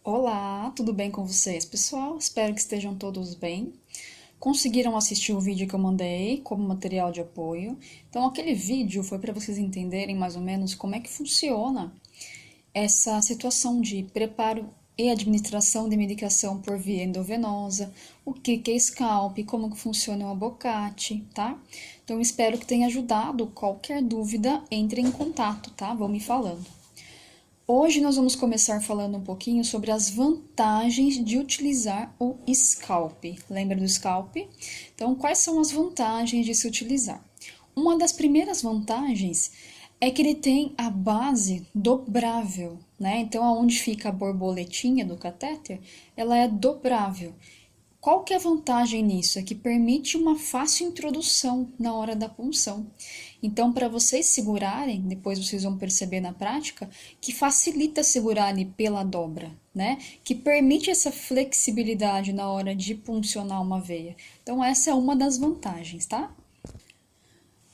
Olá, tudo bem com vocês, pessoal? Espero que estejam todos bem. Conseguiram assistir o vídeo que eu mandei como material de apoio? Então, aquele vídeo foi para vocês entenderem mais ou menos como é que funciona essa situação de preparo e administração de medicação por via endovenosa, o que é scalp, como que funciona o abocate, tá? Então, espero que tenha ajudado. Qualquer dúvida, entre em contato, tá? Vão me falando. Hoje nós vamos começar falando um pouquinho sobre as vantagens de utilizar o scalp. Lembra do scalp? Então, quais são as vantagens de se utilizar? Uma das primeiras vantagens é que ele tem a base dobrável, né? Então, aonde fica a borboletinha do catéter, ela é dobrável. Qual que é a vantagem nisso? É que permite uma fácil introdução na hora da punção. Então, para vocês segurarem, depois vocês vão perceber na prática, que facilita segurar ali pela dobra, né? Que permite essa flexibilidade na hora de puncionar uma veia. Então, essa é uma das vantagens, tá?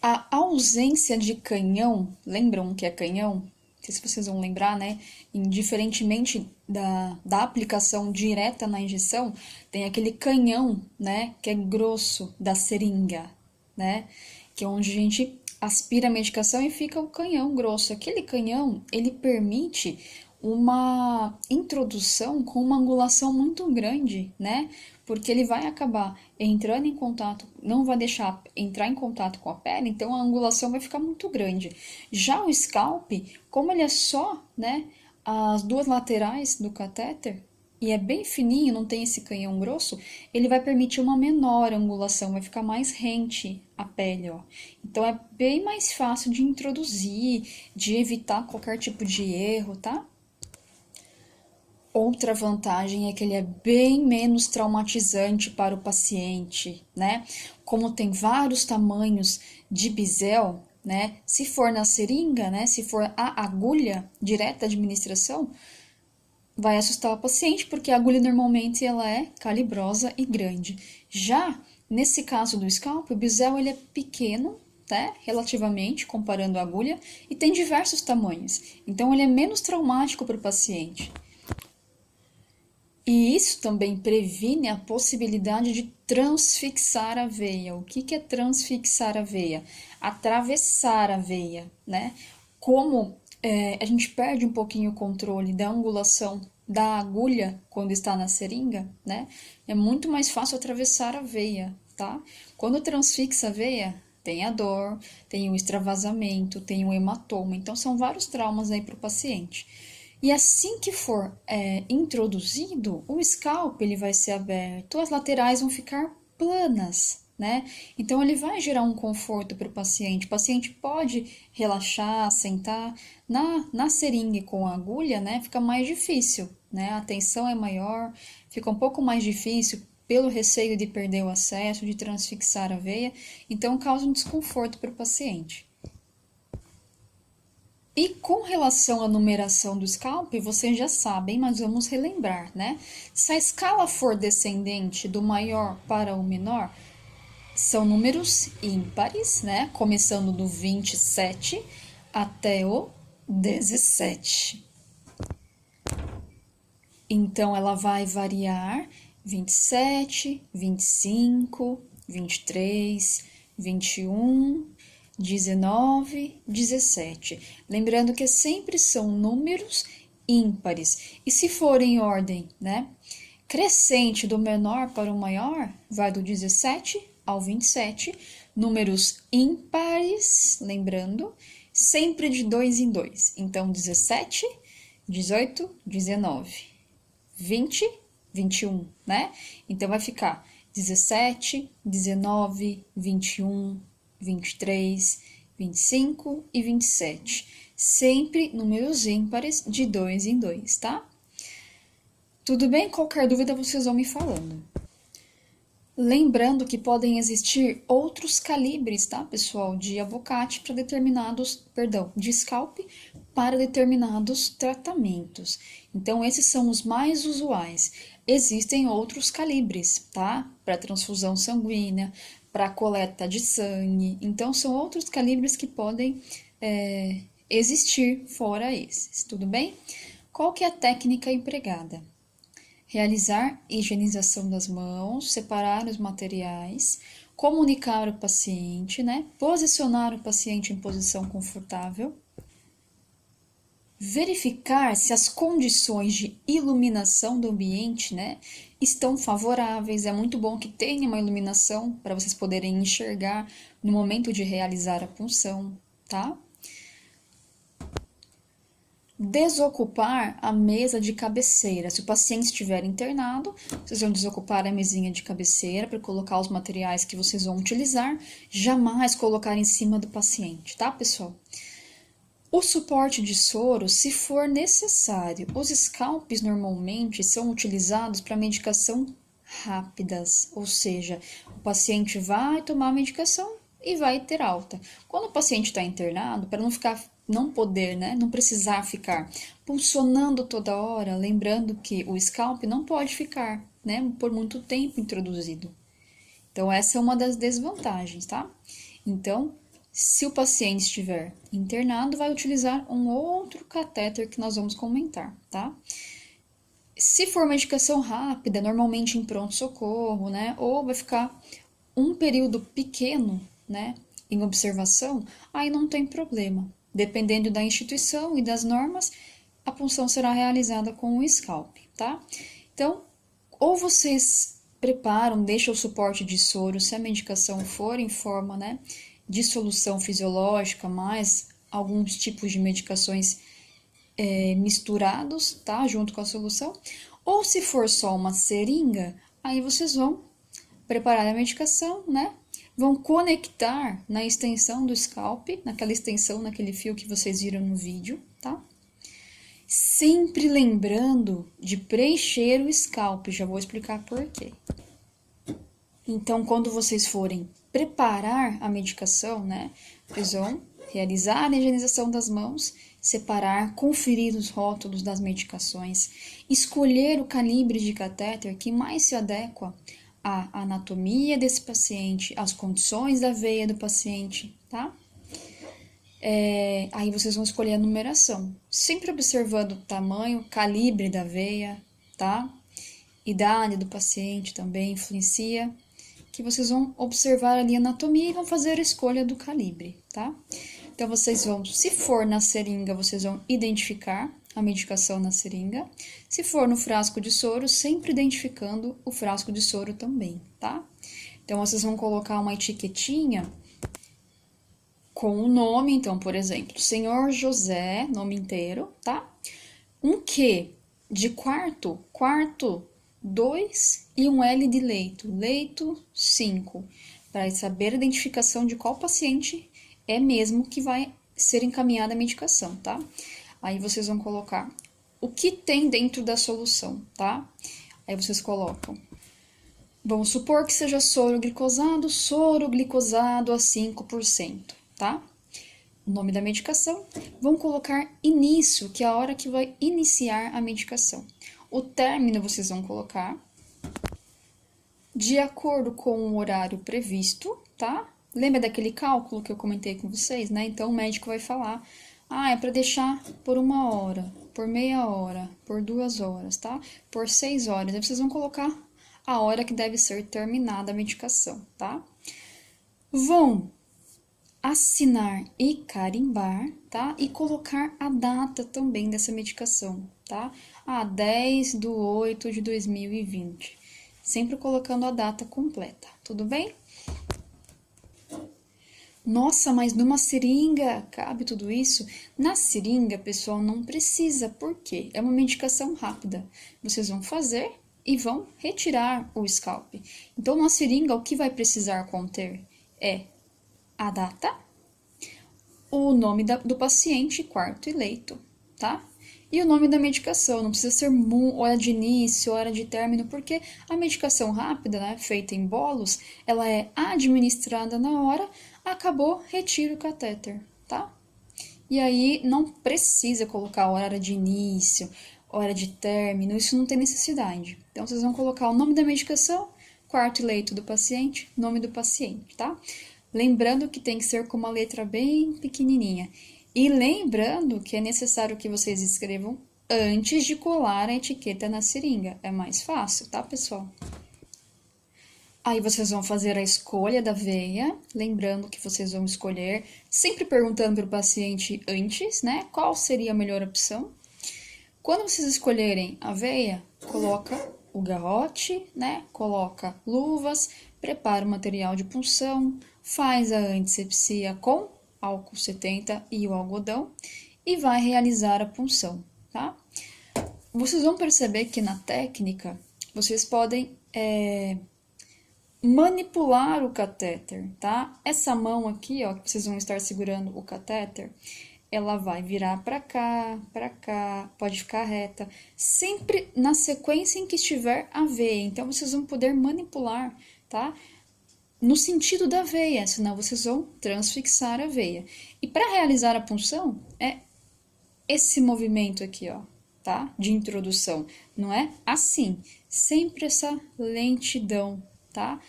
A ausência de canhão, lembram o que é canhão? Não sei se vocês vão lembrar, né? Indiferentemente da aplicação direta na injeção, tem aquele canhão, né? Que é grosso da seringa, né? Que é onde a gente aspira a medicação e fica o canhão grosso. Aquele canhão, ele permite uma introdução com uma angulação muito grande, né? Porque ele vai acabar entrando em contato, não vai deixar entrar em contato com a pele, então a angulação vai ficar muito grande. Já o scalp, como ele é só, né, as duas laterais do catéter, e é bem fininho, não tem esse canhão grosso, ele vai permitir uma menor angulação, vai ficar mais rente a pele, ó. Então é bem mais fácil de introduzir, de evitar qualquer tipo de erro, tá? Outra vantagem é que ele é bem menos traumatizante para o paciente, né? Como tem vários tamanhos de bisel, né? Se for na seringa, né? Se for a agulha direta de administração, vai assustar o paciente, porque a agulha normalmente ela é calibrosa e grande. Já nesse caso do scalp, o bisel ele é pequeno, né, relativamente, comparando a agulha, e tem diversos tamanhos. Então, ele é menos traumático para o paciente. E isso também previne a possibilidade de transfixar a veia. O que é transfixar a veia? Atravessar a veia, né? Como a gente perde um pouquinho o controle da angulação da agulha quando está na seringa, né? É muito mais fácil atravessar a veia, tá? Quando transfixa a veia, tem a dor, tem o extravasamento, tem o hematoma. Então, são vários traumas aí para o paciente. E assim que for introduzido, o scalp ele vai ser aberto, as laterais vão ficar planas, né? Então ele vai gerar um conforto para o paciente. O paciente pode relaxar, sentar na seringa com a agulha, né? Fica mais difícil, né? A tensão é maior, fica um pouco mais difícil pelo receio de perder o acesso, de transfixar a veia, então causa um desconforto para o paciente. E com relação à numeração do scalp, vocês já sabem, mas vamos relembrar, né? Se a escala for descendente do maior para o menor, são números ímpares, né? Começando do 27 até o 17. Então, ela vai variar 27, 25, 23, 21, 19, 17. Lembrando que sempre são números ímpares. E se for em ordem, né? Crescente do menor para o maior, vai do 17 ao 27. Números ímpares, lembrando, sempre de 2 em 2. Então, 17, 18, 19. 20, 21, né? Então, vai ficar 17, 19, 21, 23, 25 e 27. Sempre números ímpares de 2 em 2, tá? Tudo bem? Qualquer dúvida vocês vão me falando. Lembrando que podem existir outros calibres, tá, pessoal, de abocate para determinados, perdão, de scalp para determinados tratamentos. Então, esses são os mais usuais. Existem outros calibres, tá? Para transfusão sanguínea, para coleta de sangue. Então, são outros calibres que podem existir fora esses, tudo bem? Qual que é a técnica empregada? realizar higienização das mãos, separar os materiais, comunicar o paciente, né? Posicionar o paciente em posição confortável, verificar se as condições de iluminação do ambiente, né, estão favoráveis. É muito bom que tenha uma iluminação para vocês poderem enxergar no momento de realizar a punção, tá? Desocupar a mesa de cabeceira. Se o paciente estiver internado, vocês vão desocupar a mesinha de cabeceira para colocar os materiais que vocês vão utilizar, jamais colocar em cima do paciente, tá, pessoal? O suporte de soro, se for necessário. Os scalpes normalmente são utilizados para medicação rápidas, ou seja, o paciente vai tomar a medicação e vai ter alta. Quando o paciente está internado, para não poder, né, não precisar ficar pulsionando toda hora, lembrando que o scalp não pode ficar, né, por muito tempo introduzido. Então, essa é uma das desvantagens, tá? Então, se o paciente estiver internado, vai utilizar um outro catéter que nós vamos comentar, tá? Se for medicação rápida, normalmente em pronto-socorro, né? Ou vai ficar um período pequeno, né? Em observação, aí não tem problema. Dependendo da instituição e das normas, a punção será realizada com o scalp, tá? Então, ou vocês preparam, deixam o suporte de soro, se a medicação for em forma, né, de solução fisiológica, mais alguns tipos de medicações misturados, tá, junto com a solução, ou se for só uma seringa, aí vocês vão preparar a medicação, né, vão conectar na extensão do scalp, naquela extensão, naquele fio que vocês viram no vídeo, tá? Sempre lembrando de preencher o scalp, já vou explicar por quê. Então, quando vocês forem preparar a medicação, né, vocês vão realizar a higienização das mãos, separar, conferir os rótulos das medicações, escolher o calibre de catéter que mais se adequa à anatomia desse paciente, às condições da veia do paciente, tá? Aí vocês vão escolher a numeração, sempre observando o tamanho, calibre da veia, tá? Idade do paciente também influencia, que vocês vão observar ali a anatomia e vão fazer a escolha do calibre, tá? Então, vocês vão, se for na seringa, vocês vão identificar a medicação na seringa. Se for no frasco de soro, sempre identificando o frasco de soro também, tá? Então, vocês vão colocar uma etiquetinha com o nome, então, por exemplo, Senhor José, nome inteiro, tá? Um Q de quarto, 2 e um L de leito, leito 5, para saber a identificação de qual paciente é mesmo que vai ser encaminhada a medicação, tá? Aí vocês vão colocar o que tem dentro da solução, tá? Aí vocês colocam, vamos supor que seja soro glicosado a 5%, tá? O nome da medicação, vão colocar início, que é a hora que vai iniciar a medicação. O término vocês vão colocar de acordo com o horário previsto, tá? Lembra daquele cálculo que eu comentei com vocês, né? Então, o médico vai falar, é para deixar por 1 hora, por meia hora, por 2 horas, tá? Por 6 horas. Aí vocês vão colocar a hora que deve ser terminada a medicação, tá? Vão assinar e carimbar, tá? E colocar a data também dessa medicação, tá? 10/8/2020. Sempre colocando a data completa, tudo bem? Nossa, mas numa seringa cabe tudo isso? Na seringa, pessoal, não precisa, por quê? É uma medicação rápida. Vocês vão fazer e vão retirar o scalp. Então, na seringa, o que vai precisar conter é a data, o nome do paciente, quarto e leito, tá? E o nome da medicação, não precisa ser hora de início, hora de término, porque a medicação rápida, né, feita em bolos, ela é administrada na hora, acabou, retira o catéter, tá? E aí não precisa colocar hora de início, hora de término, isso não tem necessidade. Então, vocês vão colocar o nome da medicação, quarto e leito do paciente, nome do paciente, tá? Lembrando que tem que ser com uma letra bem pequenininha. E lembrando que é necessário que vocês escrevam antes de colar a etiqueta na seringa. É mais fácil, tá, pessoal? Aí vocês vão fazer a escolha da veia, lembrando que vocês vão escolher, sempre perguntando para o paciente antes, né, qual seria a melhor opção. Quando vocês escolherem a veia, coloca o garrote, né, coloca luvas, prepara o material de punção, faz a antisepsia com álcool 70 e o algodão e vai realizar a punção, tá? Vocês vão perceber que na técnica, vocês podem manipular o catéter, tá? Essa mão aqui, ó, que vocês vão estar segurando o catéter, ela vai virar para cá, pode ficar reta, sempre na sequência em que estiver a veia. Então, vocês vão poder manipular, tá? No sentido da veia, senão vocês vão transfixar a veia. E para realizar a punção, é esse movimento aqui, ó, tá? De introdução. Não é assim, sempre essa lentidão, tá?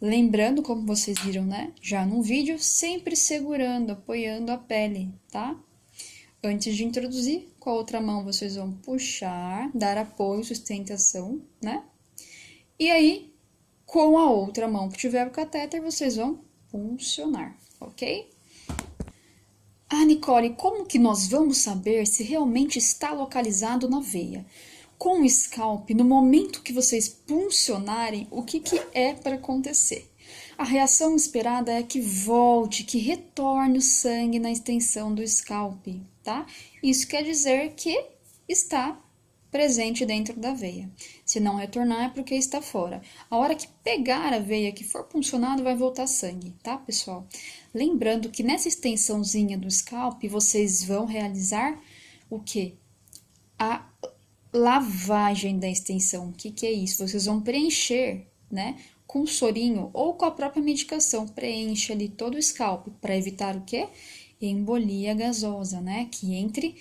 Lembrando, como vocês viram, né? Já no vídeo, sempre segurando, apoiando a pele, tá? Antes de introduzir, com a outra mão vocês vão puxar, dar apoio, sustentação, né? E aí, com a outra mão que tiver o catéter, vocês vão puncionar, ok? Ah, Nicole, como que nós vamos saber se realmente está localizado na veia? Com o scalp, no momento que vocês puncionarem, o que é para acontecer? A reação esperada é que volte, que retorne o sangue na extensão do scalp, tá? Isso quer dizer que está presente dentro da veia. Se não retornar é porque está fora. A hora que pegar a veia que for puncionado, vai voltar sangue, tá, pessoal? Lembrando que nessa extensãozinha do scalp, vocês vão realizar o quê? A lavagem da extensão. O que é isso? Vocês vão preencher, né, com sorinho ou com a própria medicação. Preenche ali todo o scalp para evitar o quê? Embolia gasosa, né, que entre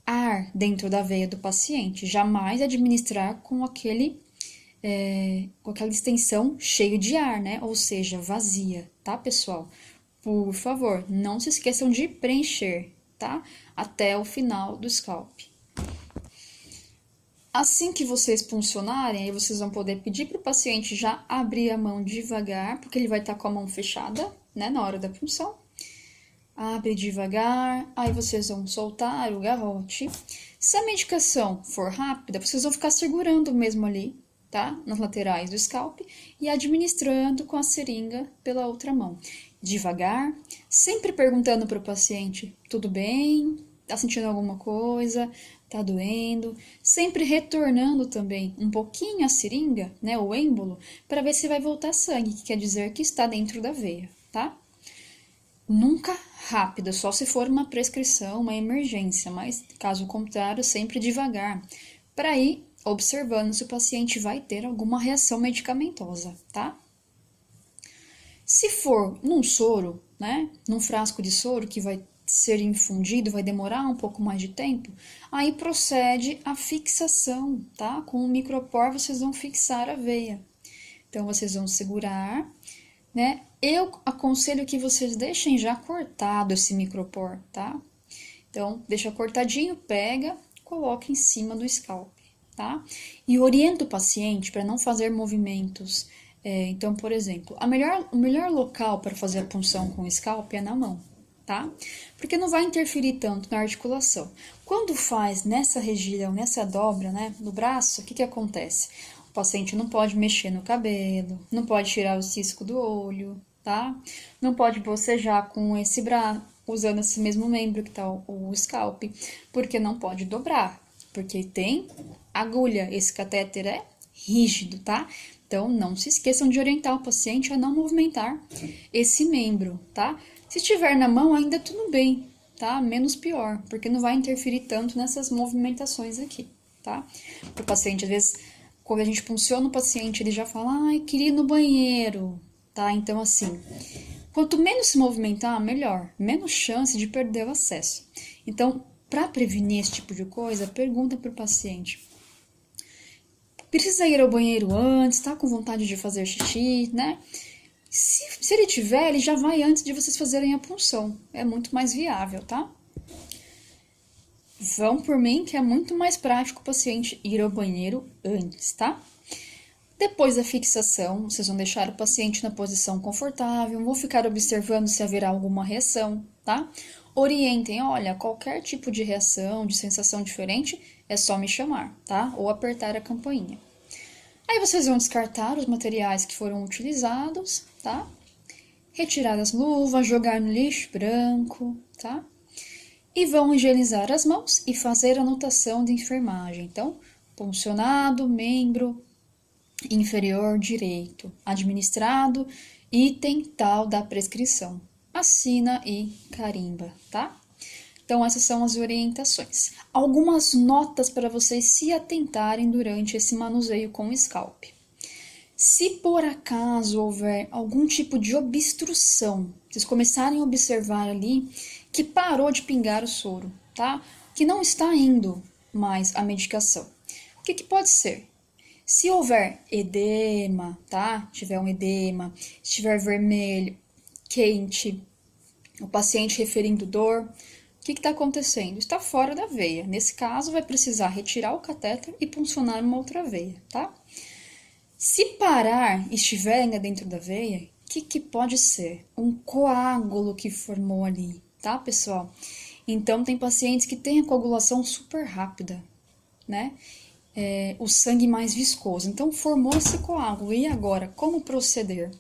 ar dentro da veia do paciente. Jamais administrar com com aquela extensão cheia de ar, né, ou seja, vazia, tá, pessoal? Por favor, não se esqueçam de preencher, tá? Até o final do scalp. Assim que vocês puncionarem, aí vocês vão poder pedir para o paciente já abrir a mão devagar, porque ele vai estar com a mão fechada, né, na hora da punção. Abre devagar, aí vocês vão soltar o garrote. Se a medicação for rápida, vocês vão ficar segurando mesmo ali, tá? Nas laterais do scalp e administrando com a seringa pela outra mão. Devagar, sempre perguntando para o paciente, tudo bem? Tá sentindo alguma coisa? Tá doendo? Sempre retornando também um pouquinho a seringa, né, o êmbolo, para ver se vai voltar sangue, que quer dizer que está dentro da veia, tá? Nunca rápido, só se for uma prescrição, uma emergência, mas caso contrário, sempre devagar, para ir observando se o paciente vai ter alguma reação medicamentosa, tá? Se for num soro, né, num frasco de soro que vai ser infundido, vai demorar um pouco mais de tempo, aí procede a fixação, tá? Com o micropor vocês vão fixar a veia. Então, vocês vão segurar, né? Eu aconselho que vocês deixem já cortado esse micropor, tá? Então, deixa cortadinho, pega, coloca em cima do scalp, tá? E orienta o paciente para não fazer movimentos. Então, por exemplo, o melhor local para fazer a punção com o scalp é na mão, tá? Porque não vai interferir tanto na articulação. Quando faz nessa região, nessa dobra, né, no braço, o que acontece? O paciente não pode mexer no cabelo, não pode tirar o cisco do olho, tá? Não pode bocejar com esse braço, usando esse mesmo membro que tá o scalp, porque não pode dobrar, porque tem agulha, esse catéter é rígido, tá? Então, não se esqueçam de orientar o paciente a não movimentar esse membro, tá? Se estiver na mão, ainda tudo bem, tá? Menos pior, porque não vai interferir tanto nessas movimentações aqui, tá? O paciente, às vezes, quando a gente punciona o paciente, ele já fala, ai, queria ir no banheiro, tá? Então, assim, quanto menos se movimentar, melhor, menos chance de perder o acesso. Então, para prevenir esse tipo de coisa, pergunta para o paciente. Precisa ir ao banheiro antes, tá com vontade de fazer xixi, né? Se ele tiver, ele já vai antes de vocês fazerem a punção. É muito mais viável, tá? Vão por mim, que é muito mais prático o paciente ir ao banheiro antes, tá? Depois da fixação, vocês vão deixar o paciente na posição confortável, vão ficar observando se haverá alguma reação, tá? Orientem, olha, qualquer tipo de reação, de sensação diferente, é só me chamar, tá? Ou apertar a campainha. Aí vocês vão descartar os materiais que foram utilizados, tá? Retirar as luvas, jogar no lixo branco, tá? E vão higienizar as mãos e fazer a anotação de enfermagem. Então, puncionado, membro inferior direito, administrado, item tal da prescrição. Assina e carimba, tá? Então, essas são as orientações. Algumas notas para vocês se atentarem durante esse manuseio com o scalp. Se por acaso houver algum tipo de obstrução, vocês começarem a observar ali que parou de pingar o soro, tá? Que não está indo mais a medicação. O que pode ser? Se houver edema, tá? Tiver um edema, estiver vermelho, quente, o paciente referindo dor, o que está acontecendo? Está fora da veia. Nesse caso, vai precisar retirar o catéter e puncionar uma outra veia, tá? Se parar e estiver ainda dentro da veia, o que pode ser? Um coágulo que formou ali, tá, pessoal? Então, tem pacientes que têm a coagulação super rápida, né? O sangue mais viscoso. Então, formou esse coágulo. E agora, como proceder?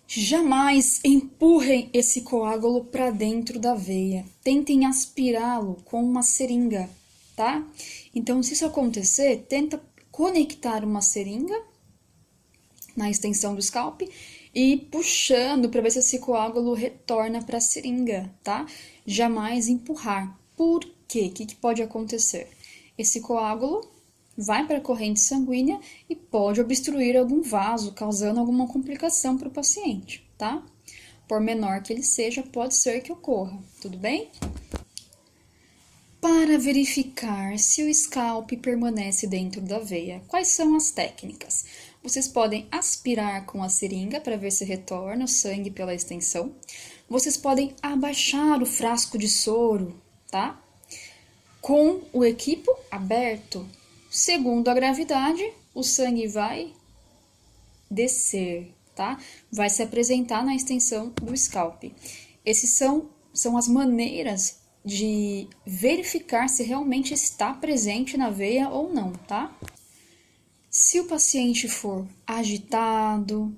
Jamais empurrem esse coágulo para dentro da veia. Tentem aspirá-lo com uma seringa, tá? Então, se isso acontecer, tenta conectar uma seringa na extensão do scalp e puxando para ver se esse coágulo retorna para a seringa, tá? Jamais empurrar. Por quê? O que pode acontecer? Esse coágulo vai para a corrente sanguínea e pode obstruir algum vaso, causando alguma complicação para o paciente, tá? Por menor que ele seja, pode ser que ocorra, tudo bem? Para verificar se o scalp permanece dentro da veia, quais são as técnicas? Vocês podem aspirar com a seringa para ver se retorna o sangue pela extensão. Vocês podem abaixar o frasco de soro, tá? Com o equipo aberto. Segundo a gravidade, o sangue vai descer, tá? Vai se apresentar na extensão do scalp. Essas são as maneiras de verificar se realmente está presente na veia ou não, tá? Se o paciente for agitado,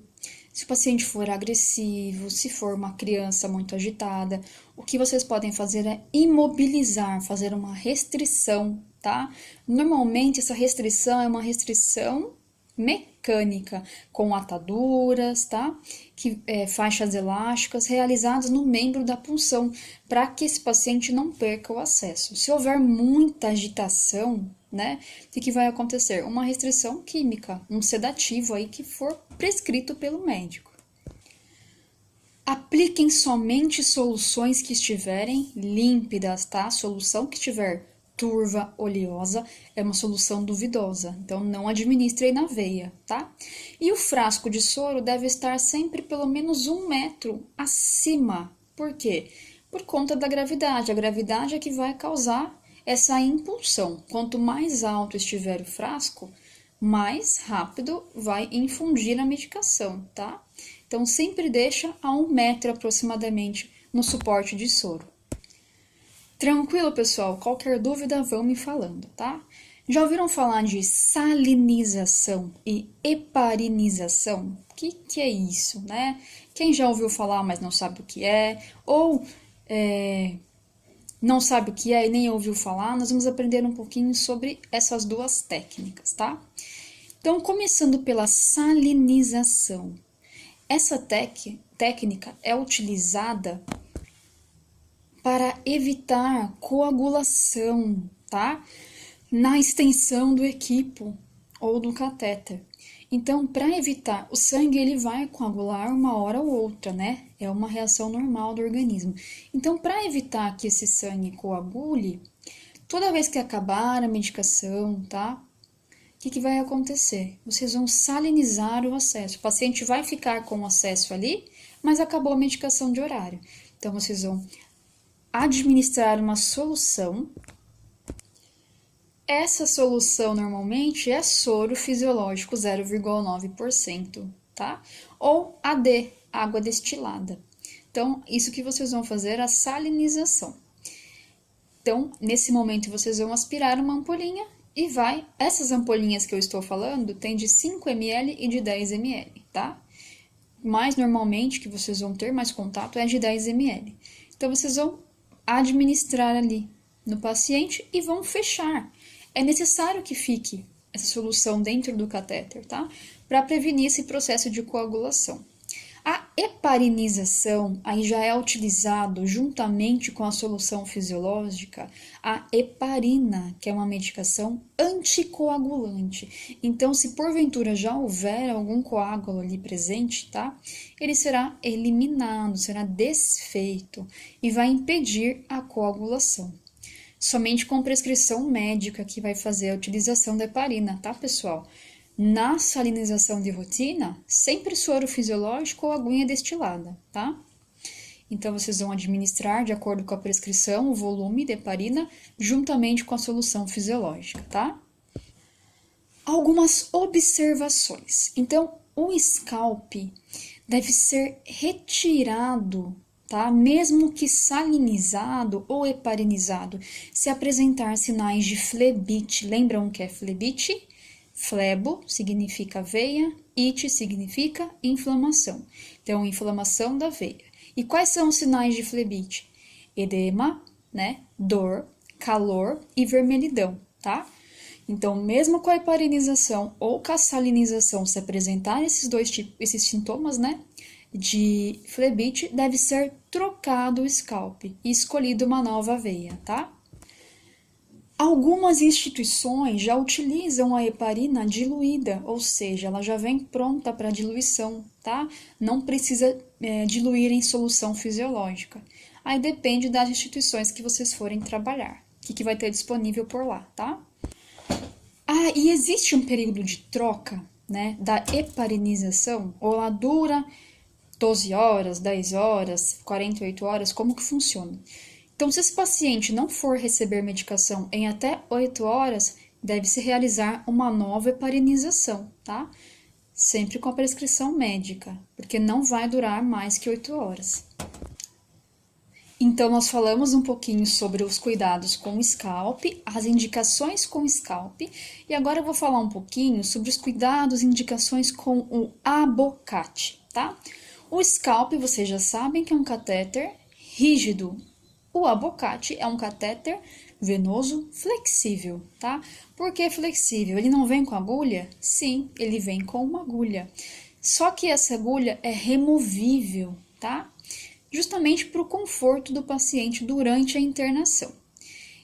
se o paciente for agressivo, se for uma criança muito agitada, o que vocês podem fazer é imobilizar, fazer uma restrição, tá? Normalmente essa restrição é uma restrição mecânica, com ataduras, tá? Faixas elásticas realizadas no membro da punção, para que esse paciente não perca o acesso. Se houver muita agitação, né? O que vai acontecer? Uma restrição química, um sedativo aí que for prescrito pelo médico. Apliquem somente soluções que estiverem límpidas, tá? Solução que estiver turva, oleosa, é uma solução duvidosa, então não administrem na veia, tá? E o frasco de soro deve estar sempre pelo menos 1 metro acima. Por quê? Por conta da gravidade. A gravidade é que vai causar essa impulsão. Quanto mais alto estiver o frasco, mais rápido vai infundir a medicação, tá? Então, sempre deixa a 1 metro aproximadamente no suporte de soro. Tranquilo, pessoal? Qualquer dúvida, vão me falando, tá? Já ouviram falar de salinização e heparinização? O que é isso, né? Quem já ouviu falar, mas não sabe o que é, ou não sabe o que é e nem ouviu falar, nós vamos aprender um pouquinho sobre essas duas técnicas, tá? Então, começando pela salinização. Essa técnica é utilizada para evitar coagulação, tá? Na extensão do equipo ou do catéter. Então, para evitar, o sangue ele vai coagular uma hora ou outra, né? É uma reação normal do organismo. Então, para evitar que esse sangue coagule, toda vez que acabar a medicação, tá? O que vai acontecer? Vocês vão salinizar o acesso. O paciente vai ficar com o acesso ali, mas acabou a medicação de horário. Então, vocês vão administrar uma solução Essa solução normalmente é soro fisiológico 0,9%, tá? Ou AD, água destilada. Então, isso que vocês vão fazer é a salinização. Então, nesse momento, vocês vão aspirar uma ampolinha e vai. Essas ampolinhas que eu estou falando tem de 5 ml e de 10 ml, tá? Mas normalmente que vocês vão ter mais contato é de 10 ml. Então, vocês vão administrar ali no paciente e vão fechar. É necessário que fique essa solução dentro do catéter, tá? Para prevenir esse processo de coagulação. A heparinização aí já é utilizado juntamente com a solução fisiológica a heparina, que é uma medicação anticoagulante. Então, se porventura já houver algum coágulo ali presente, tá? Ele será eliminado, será desfeito e vai impedir a coagulação. Somente com prescrição médica que vai fazer a utilização da heparina, tá, pessoal? Na salinização de rotina, sempre soro fisiológico ou aguinha destilada, tá? Então, vocês vão administrar, de acordo com a prescrição, o volume de heparina, juntamente com a solução fisiológica, tá? Algumas observações. Então, o scalp deve ser retirado, tá? Mesmo que salinizado ou heparinizado, se apresentar sinais de flebite. Lembram o que é flebite? Flebo significa veia, it significa inflamação. Então, inflamação da veia. E quais são os sinais de flebite? Edema, né? Dor, calor e vermelhidão, tá? Então, mesmo com a heparinização ou com a salinização se apresentar esses sintomas, né? De flebite, deve ser trocado o scalp e escolhido uma nova veia, tá? Algumas instituições já utilizam a heparina diluída, ou seja, ela já vem pronta para diluição, tá? Não precisa diluir em solução fisiológica. Aí depende das instituições que vocês forem trabalhar, o que vai ter disponível por lá, tá? Ah, e existe um período de troca, né, da heparinização, ou ela dura 12 horas, 10 horas, 48 horas, como que funciona? Então, se esse paciente não for receber medicação em até 8 horas, deve-se realizar uma nova heparinização, tá? Sempre com a prescrição médica, porque não vai durar mais que 8 horas. Então, nós falamos um pouquinho sobre os cuidados com o scalp, as indicações com o scalp, e agora eu vou falar um pouquinho sobre os cuidados e indicações com o abocate, tá? O scalp, vocês já sabem que é um catéter rígido. O abocate é um catéter venoso flexível, tá? Por que flexível? Ele não vem com agulha? Sim, ele vem com uma agulha. Só que essa agulha é removível, tá? Justamente para o conforto do paciente durante a internação.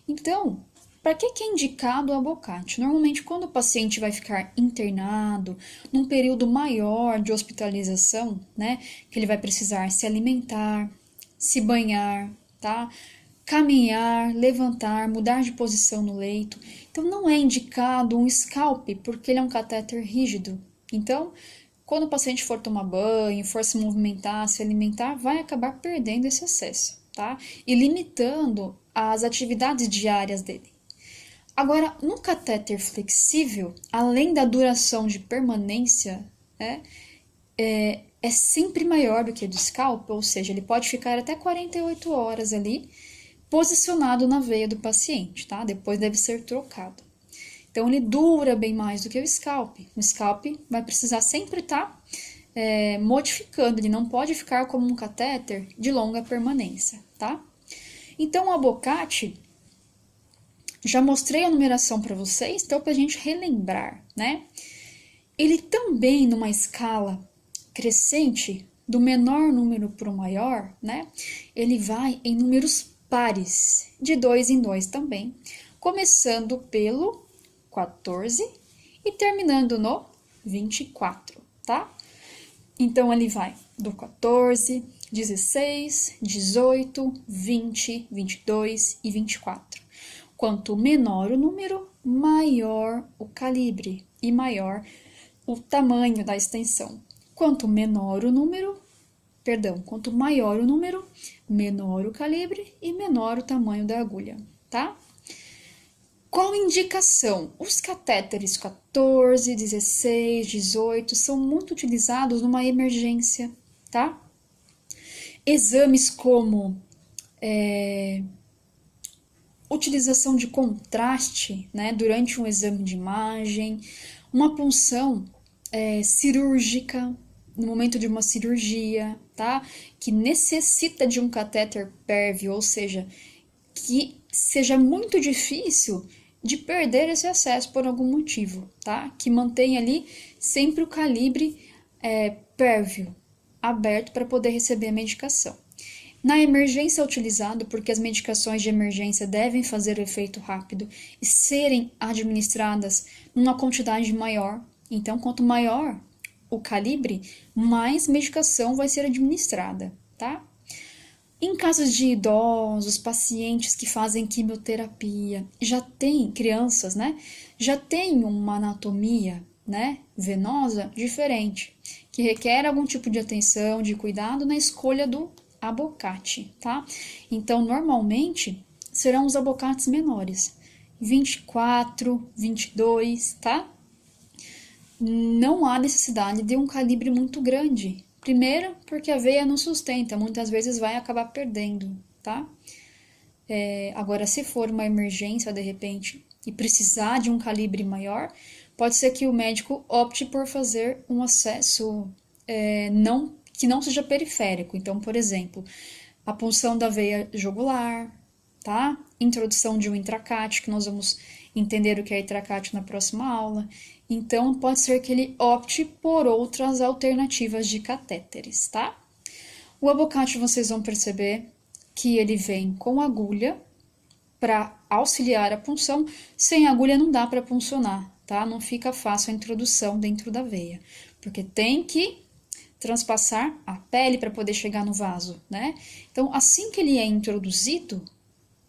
Então, para que é indicado o abocate? Normalmente, quando o paciente vai ficar internado, num período maior de hospitalização, né? Que ele vai precisar se alimentar, se banhar, tá? Caminhar, levantar, mudar de posição no leito. Então, não é indicado um scalp, porque ele é um catéter rígido. Então, quando o paciente for tomar banho, for se movimentar, se alimentar, vai acabar perdendo esse acesso, tá? E limitando as atividades diárias dele. Agora, no catéter flexível, além da duração de permanência, é sempre maior do que o do scalp, ou seja, ele pode ficar até 48 horas ali, posicionado na veia do paciente, tá? Depois deve ser trocado. Então, ele dura bem mais do que o scalp. O scalp vai precisar sempre estar modificando, ele não pode ficar como um catéter de longa permanência, tá? Então, o abocate, já mostrei a numeração para vocês, então para a gente relembrar, né? Ele também, numa escala crescente, do menor número para o maior, né? Ele vai em números pares, de 2 em 2 também, começando pelo 14 e terminando no 24, tá? Então, ele vai do 14, 16, 18, 20, 22 e 24. Quanto menor o número, maior o calibre e maior o tamanho da extensão. Quanto maior o número, menor o calibre e menor o tamanho da agulha, tá? Qual indicação? Os catéteres 14, 16, 18 são muito utilizados numa emergência, tá? Exames como utilização de contraste, né, durante um exame de imagem, uma punção cirúrgica, no momento de uma cirurgia, tá? Que necessita de um catéter PERV, ou seja, que seja muito difícil de perder esse acesso por algum motivo, tá? Que mantenha ali sempre o calibre pérvio aberto para poder receber a medicação. Na emergência é utilizado porque as medicações de emergência devem fazer efeito rápido e serem administradas numa quantidade maior. Então, quanto maior o calibre, mais medicação vai ser administrada, tá? Em casos de idosos, pacientes que fazem quimioterapia, já tem crianças, né? Já tem uma anatomia, né, venosa diferente, que requer algum tipo de atenção, de cuidado na escolha do abocate, tá? Então, normalmente, serão os abocates menores, 24, 22, tá? Não há necessidade de um calibre muito grande. Primeiro, porque a veia não sustenta, muitas vezes vai acabar perdendo, tá? Agora, se for uma emergência, de repente, e precisar de um calibre maior, pode ser que o médico opte por fazer um acesso que não seja periférico. Então, por exemplo, a punção da veia jugular, tá? Introdução de um intracate, que nós vamos entender o que é intracate na próxima aula. Então, pode ser que ele opte por outras alternativas de catéteres, tá? O abocate, vocês vão perceber que ele vem com agulha para auxiliar a punção. Sem agulha não dá para puncionar, tá? Não fica fácil a introdução dentro da veia, porque tem que transpassar a pele para poder chegar no vaso, né? Então, assim que ele é introduzido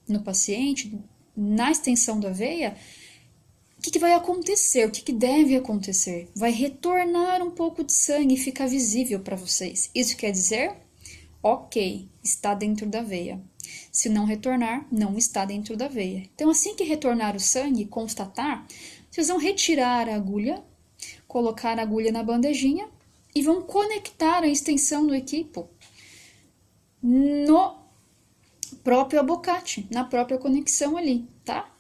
no paciente, na extensão da veia, o que vai acontecer? O que deve acontecer? Vai retornar um pouco de sangue e ficar visível para vocês. Isso quer dizer, ok, está dentro da veia. Se não retornar, não está dentro da veia. Então, assim que retornar o sangue, constatar, vocês vão retirar a agulha, colocar a agulha na bandejinha e vão conectar a extensão do equipo no próprio abocate, na própria conexão ali, tá?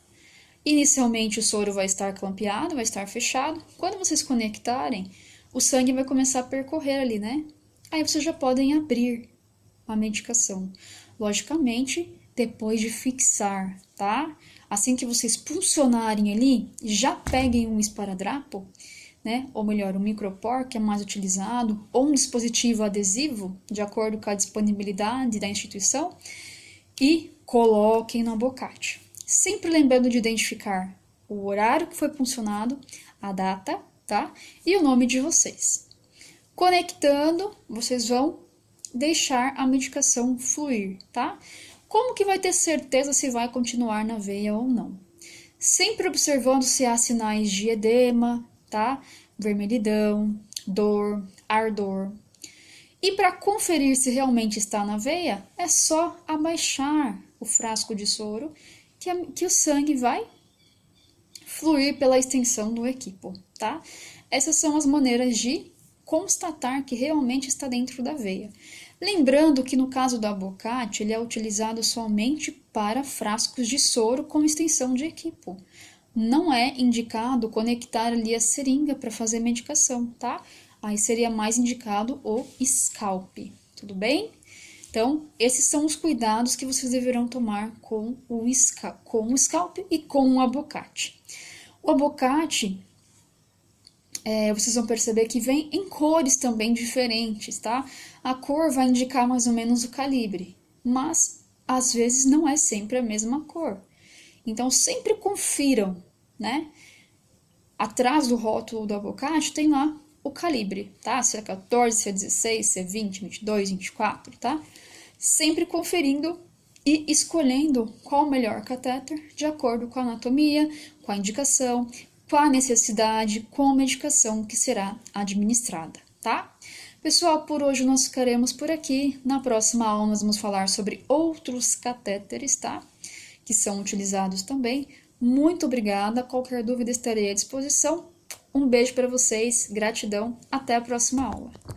Inicialmente o soro vai estar clampeado, vai estar fechado. Quando vocês conectarem, o sangue vai começar a percorrer ali, né? Aí vocês já podem abrir a medicação. Logicamente, depois de fixar, tá? Assim que vocês puncionarem ali, já peguem um esparadrapo, né? Ou melhor, um micropor, que é mais utilizado, ou um dispositivo adesivo, de acordo com a disponibilidade da instituição, e coloquem no abocate. Sempre lembrando de identificar o horário que foi puncionado, a data, tá? E o nome de vocês. Conectando, vocês vão deixar a medicação fluir, tá? Como que vai ter certeza se vai continuar na veia ou não? Sempre observando se há sinais de edema, tá? Vermelhidão, dor, ardor. E para conferir se realmente está na veia, é só abaixar o frasco de soro que o sangue vai fluir pela extensão do equipo, tá? Essas são as maneiras de constatar que realmente está dentro da veia. Lembrando que no caso do abocate, ele é utilizado somente para frascos de soro com extensão de equipo. Não é indicado conectar ali a seringa para fazer medicação, tá? Aí seria mais indicado o scalp, tudo bem? Então, esses são os cuidados que vocês deverão tomar com o scalp e com o abocate. O abocate, vocês vão perceber que vem em cores também diferentes, tá? A cor vai indicar mais ou menos o calibre, mas às vezes não é sempre a mesma cor. Então, sempre confiram, né? Atrás do rótulo do abocate tem lá o calibre, tá? Se é 14, se é 16, se é 20, 22, 24, tá? Sempre conferindo e escolhendo qual o melhor catéter de acordo com a anatomia, com a indicação, com a necessidade, com a medicação que será administrada, tá? Pessoal, por hoje nós ficaremos por aqui. Na próxima aula nós vamos falar sobre outros catéteres, tá? Que são utilizados também. Muito obrigada, qualquer dúvida estarei à disposição. Um beijo para vocês, gratidão, até a próxima aula.